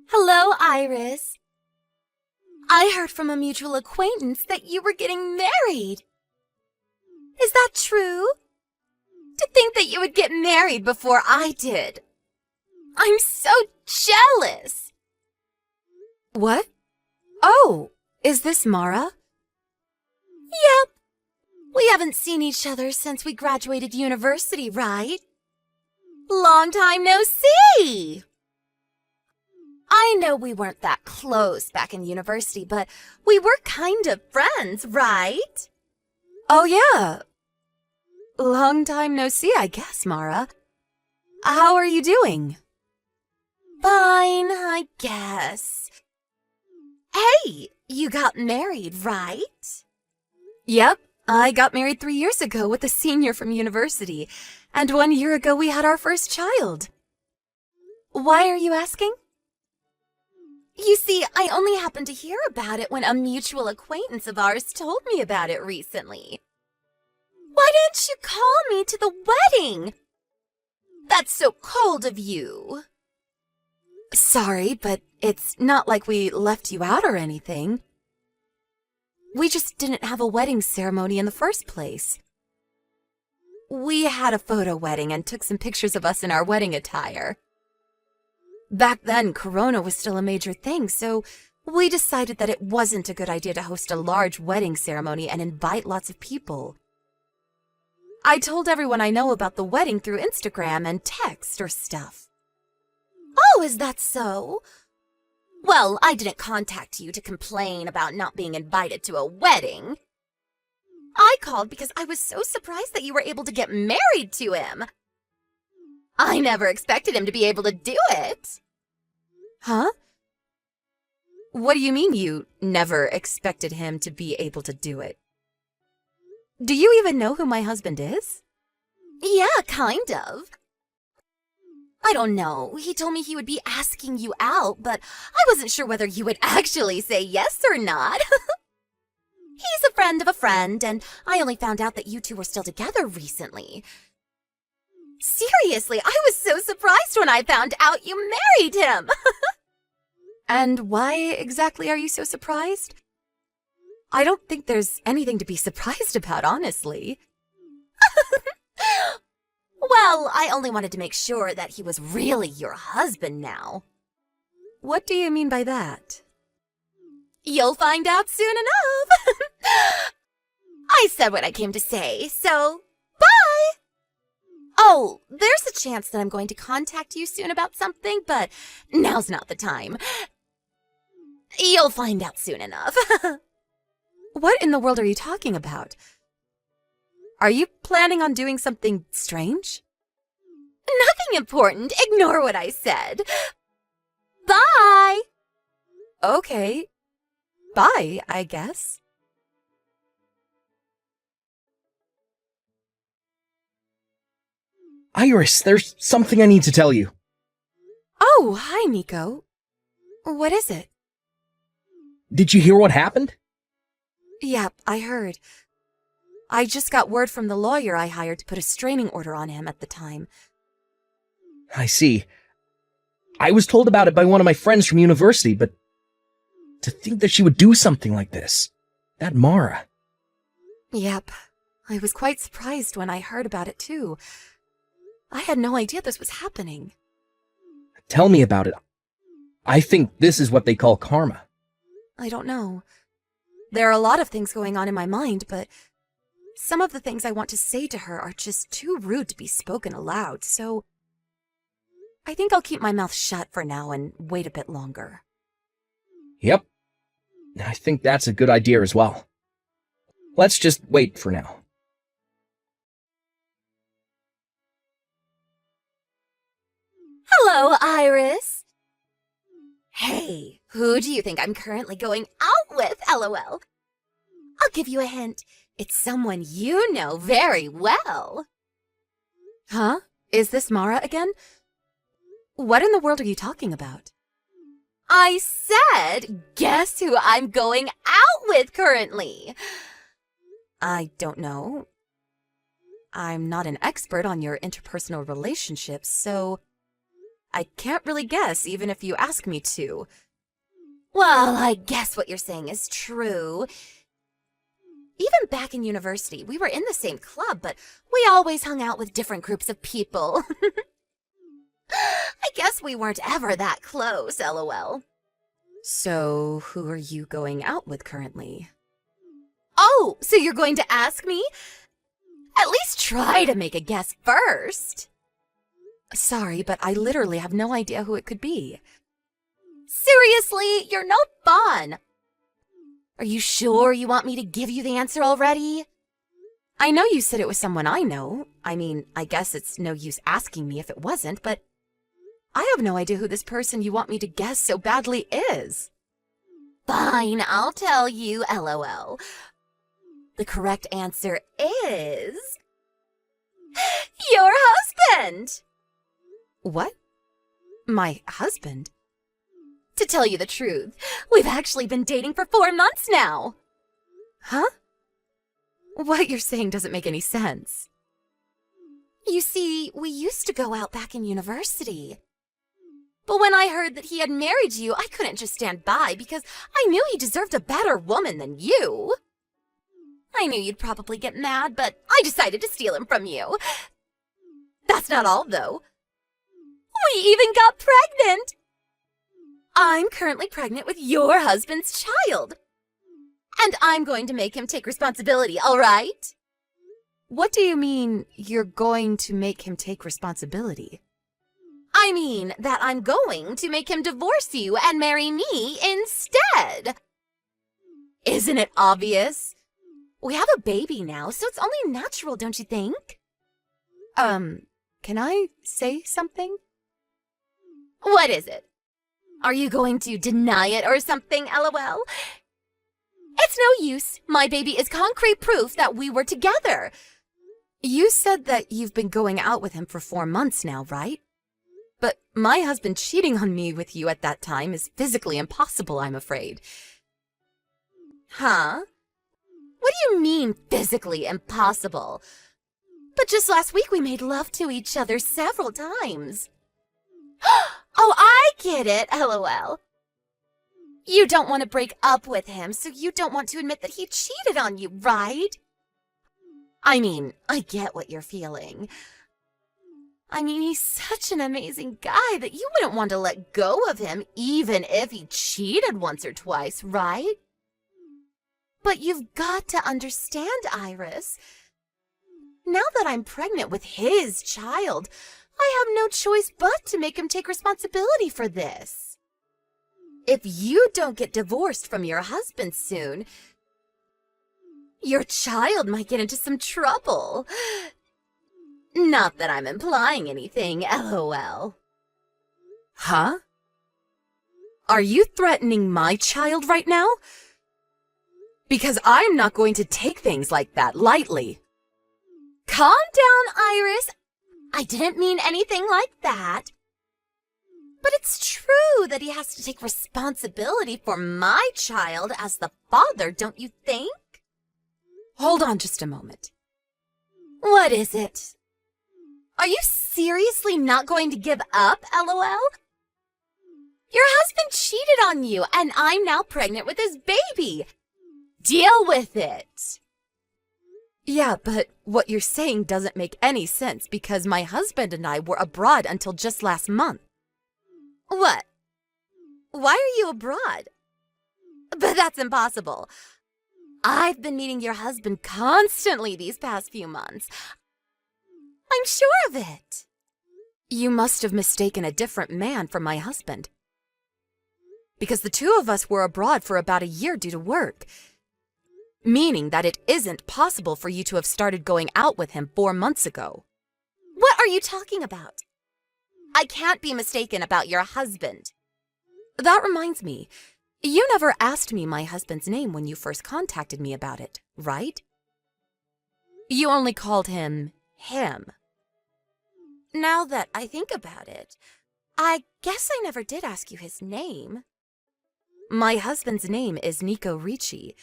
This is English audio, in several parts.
Hello, Iris. I heard from a mutual acquaintance that you were getting married. Is that true? To think that you would get married before I did. I'm so jealous. What? Oh, is this Mara? Yep. We haven't seen each other since we graduated university, right? Long time no see! I know we weren't that close back in university, but we were kind of friends, right? Oh, yeah. Long time no see, I guess, Mara. How are you doing? Fine, I guess. Hey, you got married, right? Yep, I got married 3 years ago with a senior from university, and 1 year ago we had our first child. Why are you asking? You see, I only happened to hear about it when a mutual acquaintance of ours told me about it recently. Why didn't you call me to the wedding? That's so cold of you. Sorry, but it's not like we left you out or anything. We just didn't have a wedding ceremony in the first place. We had a photo wedding and took some pictures of us in our wedding attire. Back then, Corona was still a major thing, so we decided that it wasn't a good idea to host a large wedding ceremony and invite lots of people. I told everyone I know about the wedding through Instagram and text or stuff. Oh, is that so? Well, I didn't contact you to complain about not being invited to a wedding. I called because I was so surprised that you were able to get married to him. I never expected him to be able to do it. Huh? What do you mean you never expected him to be able to do it? Do you even know who my husband is? Yeah, kind of. I don't know. He told me he would be asking you out, but I wasn't sure whether you would actually say yes or not. He's a friend of a friend, and I only found out that you two were still together recently. Seriously, I was so surprised when I found out you married him. And why exactly are you so surprised? I don't think there's anything to be surprised about, honestly. Well, I only wanted to make sure that he was really your husband now. What do you mean by that? You'll find out soon enough. I said what I came to say, so bye! Oh, there's a chance that I'm going to contact you soon about something, but now's not the time. You'll find out soon enough. What in the world are you talking about? Are you planning on doing something strange? Nothing important. Ignore what I said. Bye! Okay. Bye, I guess. Iris, there's something I need to tell you. Oh, hi, Nico. What is it? Did you hear what happened? Yep, I heard. I just got word from the lawyer I hired to put a restraining order on him at the time. I see. I was told about it by one of my friends from university, but to think that she would do something like this. That Mara. Yep, I was quite surprised when I heard about it too. I had no idea this was happening. Tell me about it. I think this is what they call karma. I don't know. There are a lot of things going on in my mind, but some of the things I want to say to her are just too rude to be spoken aloud, so I think I'll keep my mouth shut for now and wait a bit longer. Yep. I think that's a good idea as well. Let's just wait for now. Hello, Iris. Hey, who do you think I'm currently going out with, LOL? I'll give you a hint. It's someone you know very well. Huh? Is this Mara again? What in the world are you talking about? I said, guess who I'm going out with currently? I don't know. I'm not an expert on your interpersonal relationships, so I can't really guess even if you ask me to. Well, I guess what you're saying is true. Even back in university, we were in the same club, but we always hung out with different groups of people. I guess we weren't ever that close, lol. So, who are you going out with currently? Oh, so you're going to ask me? At least try to make a guess first. Sorry, but I literally have no idea who it could be. Seriously, you're no fun. Are you sure you want me to give you the answer already? I know you said it was someone I know. I mean, I guess it's no use asking me if it wasn't, but I have no idea who this person you want me to guess so badly is. Fine, I'll tell you, lol. The correct answer is... your husband! What? My husband? To tell you the truth, we've actually been dating for 4 months now. Huh? What you're saying doesn't make any sense. You see, we used to go out back in university. But when I heard that he had married you, I couldn't just stand by because I knew he deserved a better woman than you. I knew you'd probably get mad, but I decided to steal him from you. That's not all, though. We even got pregnant. I'm currently pregnant with your husband's child. And I'm going to make him take responsibility, all right? What do you mean, you're going to make him take responsibility? I mean that I'm going to make him divorce you and marry me instead. Isn't it obvious? We have a baby now, so it's only natural, don't you think? Can I say something? What is it? Are you going to deny it or something, lol? It's no use. My baby is concrete proof that we were together. You said that you've been going out with him for 4 months now, right? But my husband cheating on me with you at that time is physically impossible, I'm afraid. Huh? What do you mean, physically impossible? But just last week we made love to each other several times. Oh, I get it, lol. You don't want to break up with him, so you don't want to admit that he cheated on you, right? I mean, I get what you're feeling. I mean, he's such an amazing guy that you wouldn't want to let go of him even if he cheated once or twice, right? But you've got to understand, Iris. Now that I'm pregnant with his child, I have no choice but to make him take responsibility for this. If you don't get divorced from your husband soon, your child might get into some trouble. Not that I'm implying anything, lol. Huh? Are you threatening my child right now? Because I'm not going to take things like that lightly. Calm down, Iris. I didn't mean anything like that. But it's true that he has to take responsibility for my child as the father, don't you think? Hold on just a moment. What is it? Are you seriously not going to give up, lol? Your husband cheated on you, and I'm now pregnant with his baby. Deal with it. Yeah, but what you're saying doesn't make any sense because my husband and I were abroad until just last month. What? Why are you abroad? But that's impossible. I've been meeting your husband constantly these past few months. I'm sure of it. You must have mistaken a different man for my husband. Because the two of us were abroad for about a year due to work. Meaning that it isn't possible for you to have started going out with him 4 months ago. What are you talking about? I can't be mistaken about your husband. That reminds me, you never asked me my husband's name when you first contacted me about it, right? You only called him. Now that I think about it, I guess I never did ask you his name. My husband's name is Nico Ricci.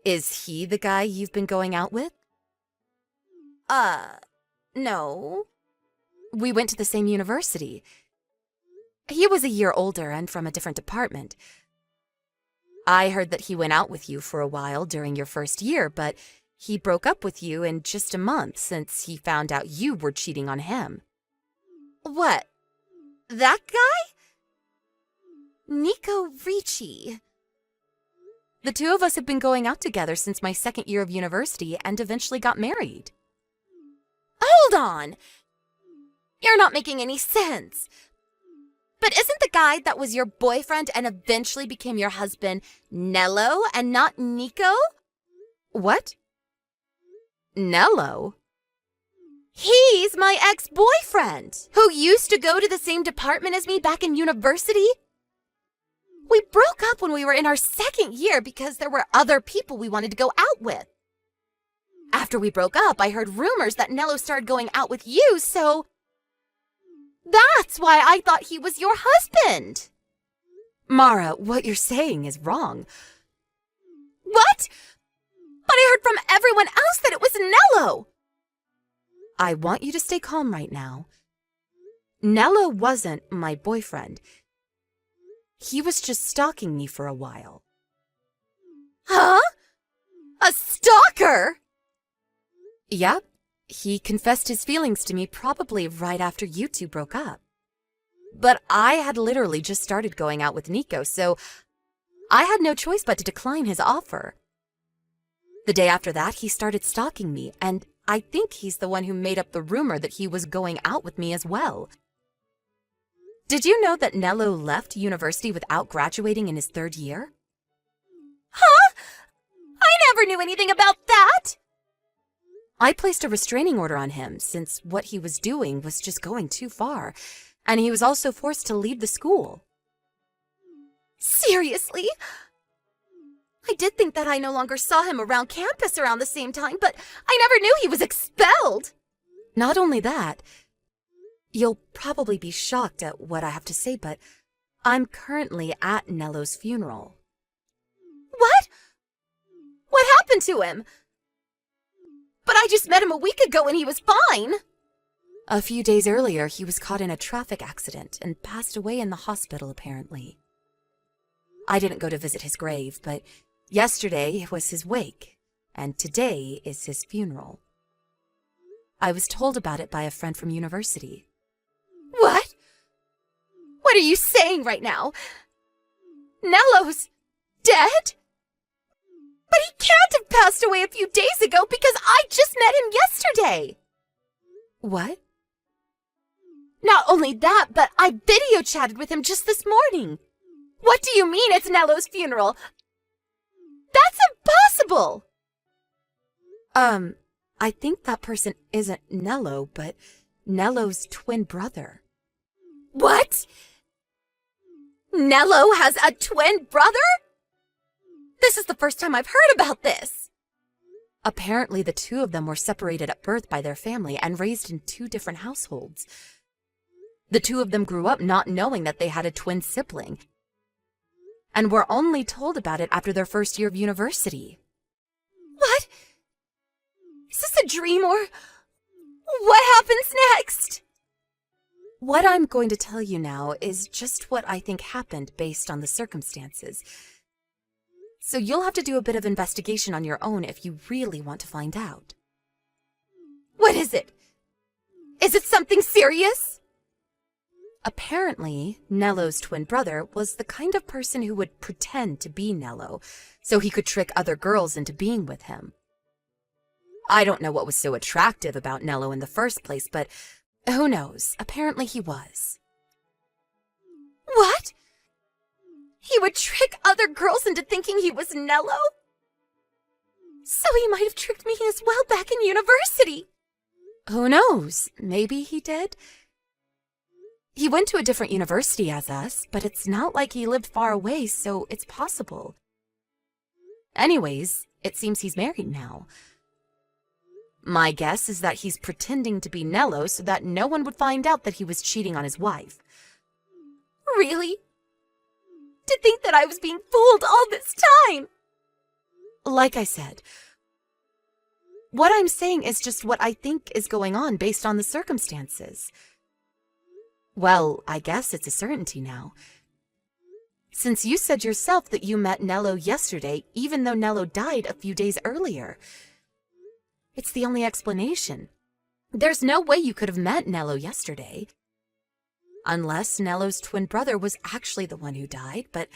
Is he the guy you've been going out with? No. We went to the same university. He was a year older and from a different department. I heard that he went out with you for a while during your first year, but he broke up with you in just a month since he found out you were cheating on him. What? That guy? Nico Ricci. The two of us have been going out together since my second year of university and eventually got married. Hold on! You're not making any sense. But isn't the guy that was your boyfriend and eventually became your husband Nello and not Nico? What? Nello? He's my ex-boyfriend, who used to go to the same department as me back in university. We broke up when we were in our second year because there were other people we wanted to go out with. After we broke up, I heard rumors that Nello started going out with you, so that's why I thought he was your husband. Mara, what you're saying is wrong. What? But I heard from everyone else that it was Nello. I want you to stay calm right now. Nello wasn't my boyfriend. He was just stalking me for a while. Huh? A stalker? Yep. He confessed his feelings to me probably right after you two broke up. But I had literally just started going out with Nico, so I had no choice but to decline his offer. The day after that, he started stalking me, and I think he's the one who made up the rumor that he was going out with me as well. Did you know that Nello left university without graduating in his third year? Huh? I never knew anything about that! I placed a restraining order on him since what he was doing was just going too far, and he was also forced to leave the school. Seriously? I did think that I no longer saw him around campus around the same time, but I never knew he was expelled. Not only that, you'll probably be shocked at what I have to say, but I'm currently at Nello's funeral. What? What happened to him? But I just met him a week ago and he was fine. A few days earlier, he was caught in a traffic accident and passed away in the hospital, apparently. I didn't go to visit his grave, but yesterday was his wake, and today is his funeral. I was told about it by a friend from university. What? What are you saying right now? Nello's dead? But he can't have passed away a few days ago because I just met him yesterday. What? Not only that, but I video chatted with him just this morning. What do you mean it's Nello's funeral? That's impossible! I think that person isn't Nello, but Nello's twin brother. What? Nello has a twin brother? This is the first time I've heard about this. Apparently, the two of them were separated at birth by their family and raised in two different households. The two of them grew up not knowing that they had a twin sibling, and were only told about it after their first year of university. What? Is this a dream or what happens next? What I'm going to tell you now is just what I think happened based on the circumstances. So you'll have to do a bit of investigation on your own if you really want to find out. What is it? Is it something serious? Apparently, Nello's twin brother was the kind of person who would pretend to be Nello, so he could trick other girls into being with him. I don't know what was so attractive about Nello in the first place, but who knows? Apparently he was. What? He would trick other girls into thinking he was Nello? So he might have tricked me as well back in university. Who knows? Maybe he did. He went to a different university as us, but it's not like he lived far away, so it's possible. Anyways, it seems he's married now. My guess is that he's pretending to be Nello so that no one would find out that he was cheating on his wife. Really? To think that I was being fooled all this time! Like I said, what I'm saying is just what I think is going on based on the circumstances. Well, I guess it's a certainty now. Since you said yourself that you met Nello yesterday, even though Nello died a few days earlier. It's the only explanation. There's no way you could have met Nello yesterday. Unless Nello's twin brother was actually the one who died, but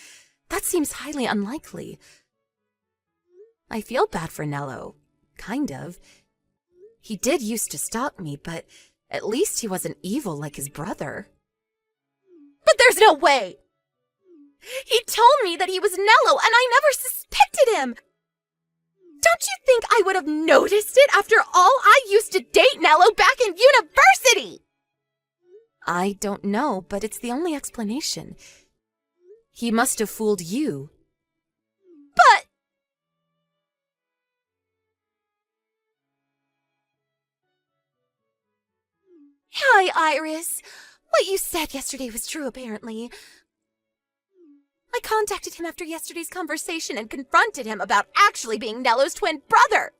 that seems highly unlikely. I feel bad for Nello. Kind of. He did used to stalk me, but at least he wasn't evil like his brother. But there's no way! He told me that he was Nello, and I never suspected him! Don't you think I would have noticed it after all? I used to date Nello back in university! I don't know, but it's the only explanation. He must have fooled you. But... Hi, Iris. What you said yesterday was true, apparently. I contacted him after yesterday's conversation and confronted him about actually being Nello's twin brother.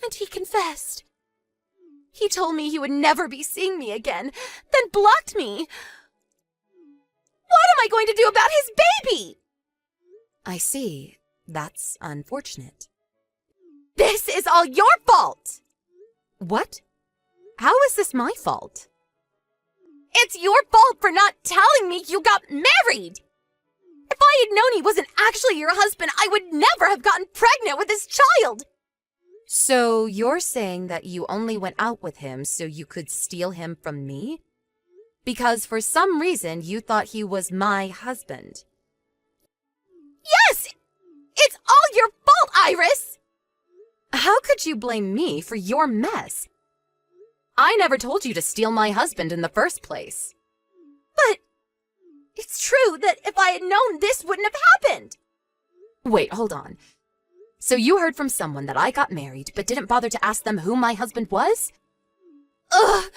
And he confessed. He told me he would never be seeing me again, then blocked me. What am I going to do about his baby? I see. That's unfortunate. This is all your fault! What? How is this my fault? It's your fault for not telling me you got married! If I had known he wasn't actually your husband, I would never have gotten pregnant with his child! So you're saying that you only went out with him so you could steal him from me? Because for some reason you thought he was my husband. Yes! It's all your fault, Iris! How could you blame me for your mess? I never told you to steal my husband in the first place. But it's true that if I had known, this wouldn't have happened. Wait, hold on. So you heard from someone that I got married, but didn't bother to ask them who my husband was? Ugh!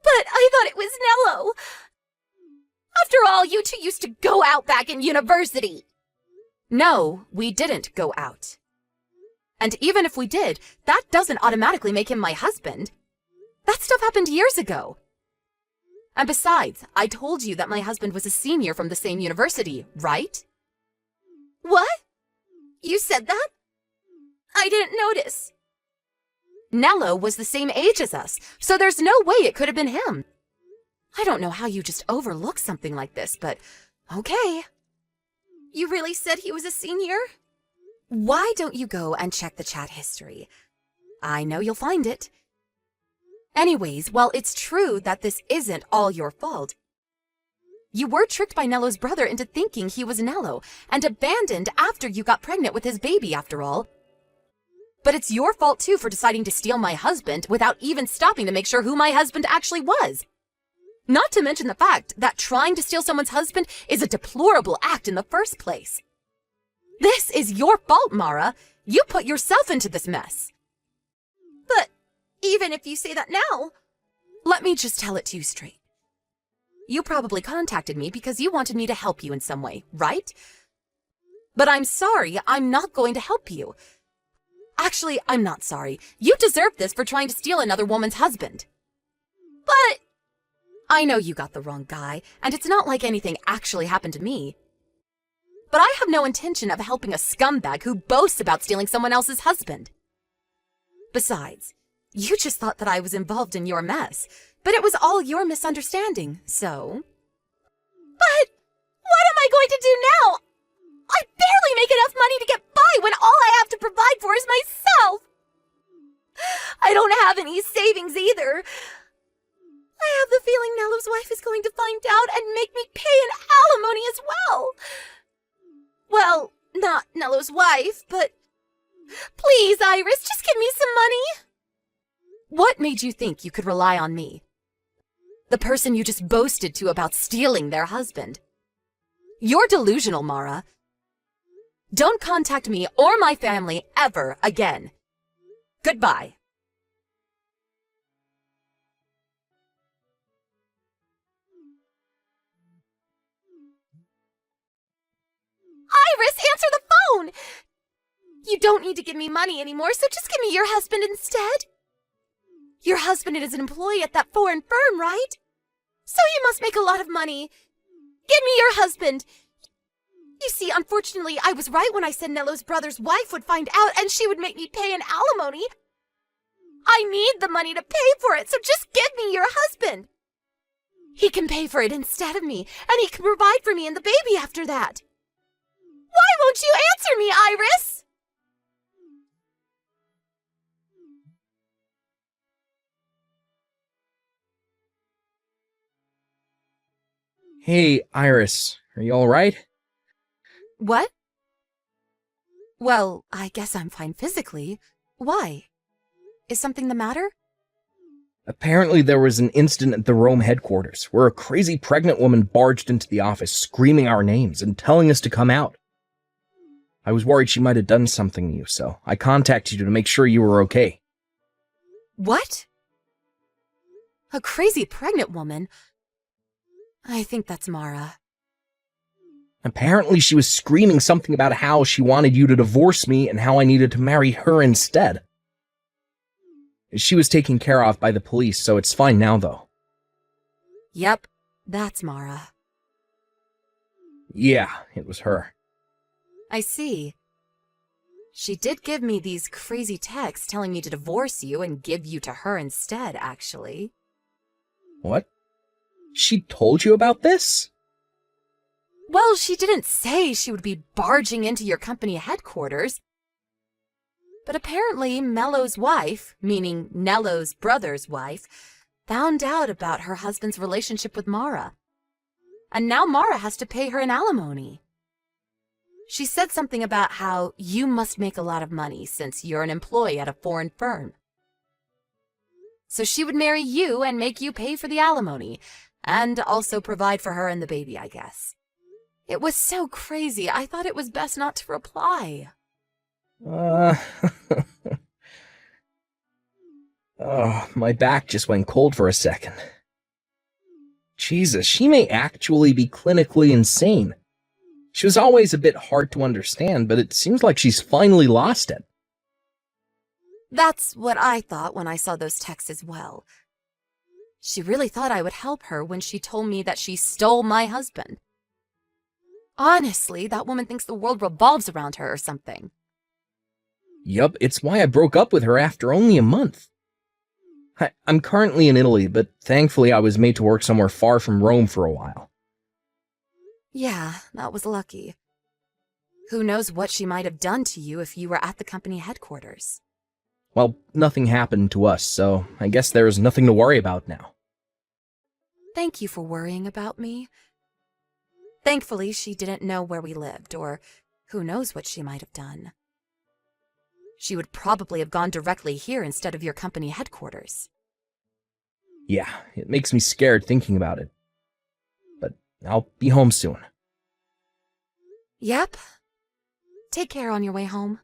But I thought it was Nello. After all, you two used to go out back in university. No, we didn't go out. And even if we did, that doesn't automatically make him my husband. That stuff happened years ago. And besides, I told you that my husband was a senior from the same university, right? What? You said that? I didn't notice. Nello was the same age as us, so there's no way it could have been him. I don't know how you just overlook something like this, but okay. You really said he was a senior? Why don't you go and check the chat history? I know you'll find it. Anyways, while it's true that this isn't all your fault, you were tricked by Nello's brother into thinking he was Nello and abandoned after you got pregnant with his baby, after all. But it's your fault too for deciding to steal my husband without even stopping to make sure who my husband actually was. Not to mention the fact that trying to steal someone's husband is a deplorable act in the first place. This is your fault, Mara. You put yourself into this mess. But even if you say that now, let me just tell it to you straight. You probably contacted me because you wanted me to help you in some way, right? But I'm sorry, I'm not going to help you. Actually, I'm not sorry. You deserve this for trying to steal another woman's husband. But I know you got the wrong guy, and it's not like anything actually happened to me. But I have no intention of helping a scumbag who boasts about stealing someone else's husband. Besides, you just thought that I was involved in your mess, but it was all your misunderstanding, so... But what am I going to do now? I barely make enough money to get by when all I have to provide for is myself. I don't have any savings either. I have the feeling Nello's wife is going to find out and make me pay an alimony as well. Well, not Nello's wife, but please, Iris, just give me some money. What made you think you could rely on me? The person you just boasted to about stealing their husband. You're delusional, Mara. Don't contact me or my family ever again. Goodbye. Iris, answer the phone! You don't need to give me money anymore, so just give me your husband instead. Your husband is an employee at that foreign firm, right? So you must make a lot of money. Give me your husband. You see, unfortunately, I was right when I said Nello's brother's wife would find out and she would make me pay an alimony. I need the money to pay for it, so just give me your husband. He can pay for it instead of me, and he can provide for me and the baby after that. Why won't you answer me, Iris? Hey, Iris, are you alright? What? Well, I guess I'm fine physically. Why? Is something the matter? Apparently there was an incident at the Rome headquarters where a crazy pregnant woman barged into the office screaming our names and telling us to come out. I was worried she might have done something to you, so I contacted you to make sure you were okay. What? A crazy pregnant woman? I think that's Mara. Apparently she was screaming something about how she wanted you to divorce me and how I needed to marry her instead. She was taken care of by the police, so it's fine now, though. Yep, that's Mara. Yeah, it was her. I see. She did give me these crazy texts telling me to divorce you and give you to her instead, actually. What? She told you about this? Well, she didn't say she would be barging into your company headquarters. But apparently Mello's wife, meaning Nello's brother's wife, found out about her husband's relationship with Mara. And now Mara has to pay her an alimony. She said something about how you must make a lot of money since you're an employee at a foreign firm. So she would marry you and make you pay for the alimony, and also provide for her and the baby, I guess. It was so crazy, I thought it was best not to reply. Oh, my back just went cold for a second. Jesus, she may actually be clinically insane. She was always a bit hard to understand, but it seems like she's finally lost it. That's what I thought when I saw those texts as well. She really thought I would help her when she told me that she stole my husband. Honestly, that woman thinks the world revolves around her or something. Yup, it's why I broke up with her after only a month. I'm currently in Italy, but thankfully I was made to work somewhere far from Rome for a while. Yeah, that was lucky. Who knows what she might have done to you if you were at the company headquarters. Well, nothing happened to us, so I guess there is nothing to worry about now. Thank you for worrying about me. Thankfully, she didn't know where we lived, or who knows what she might have done. She would probably have gone directly here instead of your company headquarters. Yeah, it makes me scared thinking about it. But I'll be home soon. Yep. Take care on your way home.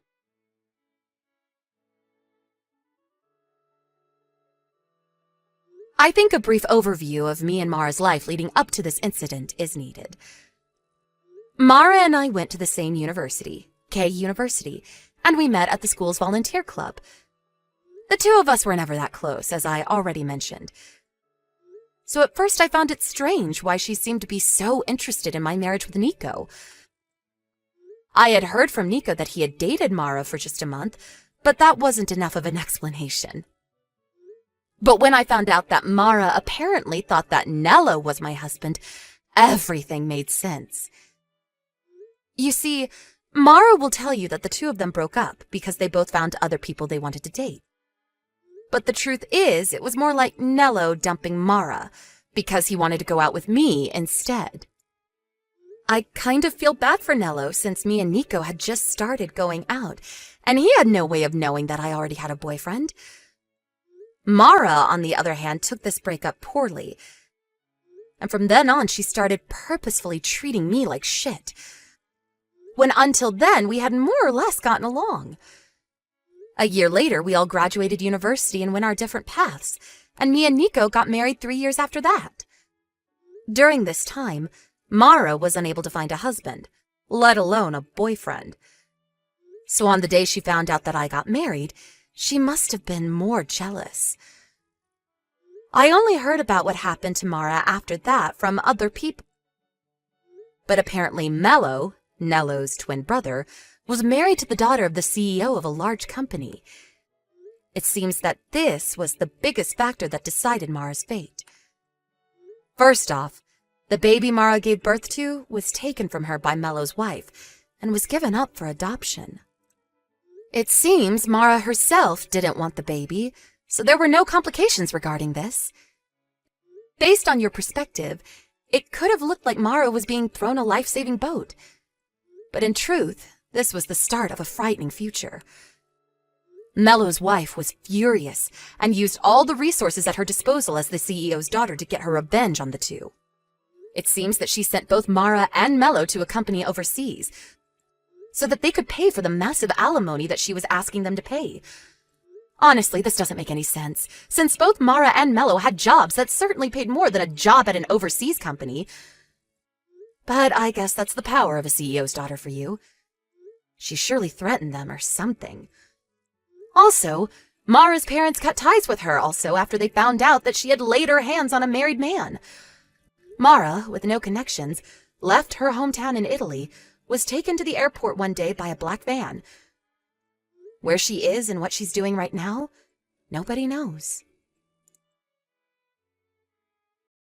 I think a brief overview of me and Mara's life leading up to this incident is needed. Mara and I went to the same university, K University, and we met at the school's volunteer club. The two of us were never that close, as I already mentioned. So at first I found it strange why she seemed to be so interested in my marriage with Nico. I had heard from Nico that he had dated Mara for just a month, but that wasn't enough of an explanation. But when I found out that Mara apparently thought that Nello was my husband, everything made sense. You see, Mara will tell you that the two of them broke up because they both found other people they wanted to date. But the truth is, it was more like Nello dumping Mara because he wanted to go out with me instead. I kind of feel bad for Nello since me and Nico had just started going out, and he had no way of knowing that I already had a boyfriend. Mara, on the other hand, took this breakup poorly. And from then on, she started purposefully treating me like shit. When until then, we had more or less gotten along. A year later, we all graduated university and went our different paths, and me and Nico got married 3 years after that. During this time, Mara was unable to find a husband, let alone a boyfriend. So on the day she found out that I got married, she must have been more jealous. I only heard about what happened to Mara after that from other people. But apparently Mello, Nello's twin brother, was married to the daughter of the CEO of a large company. It seems that this was the biggest factor that decided Mara's fate. First off, the baby Mara gave birth to was taken from her by Mello's wife and was given up for adoption. It seems Mara herself didn't want the baby, so there were no complications regarding this. Based on your perspective, it could have looked like Mara was being thrown a life-saving boat. But in truth, this was the start of a frightening future. Mello's wife was furious and used all the resources at her disposal as the CEO's daughter to get her revenge on the two. It seems that she sent both Mara and Mello to a company overseas so that they could pay for the massive alimony that she was asking them to pay. Honestly, this doesn't make any sense, since both Mara and Mello had jobs that certainly paid more than a job at an overseas company. But I guess that's the power of a CEO's daughter for you. She surely threatened them or something. Also, Mara's parents cut ties with her also after they found out that she had laid her hands on a married man. Mara, with no connections, left her hometown in Italy, was taken to the airport one day by a black van. Where she is and what she's doing right now, nobody knows.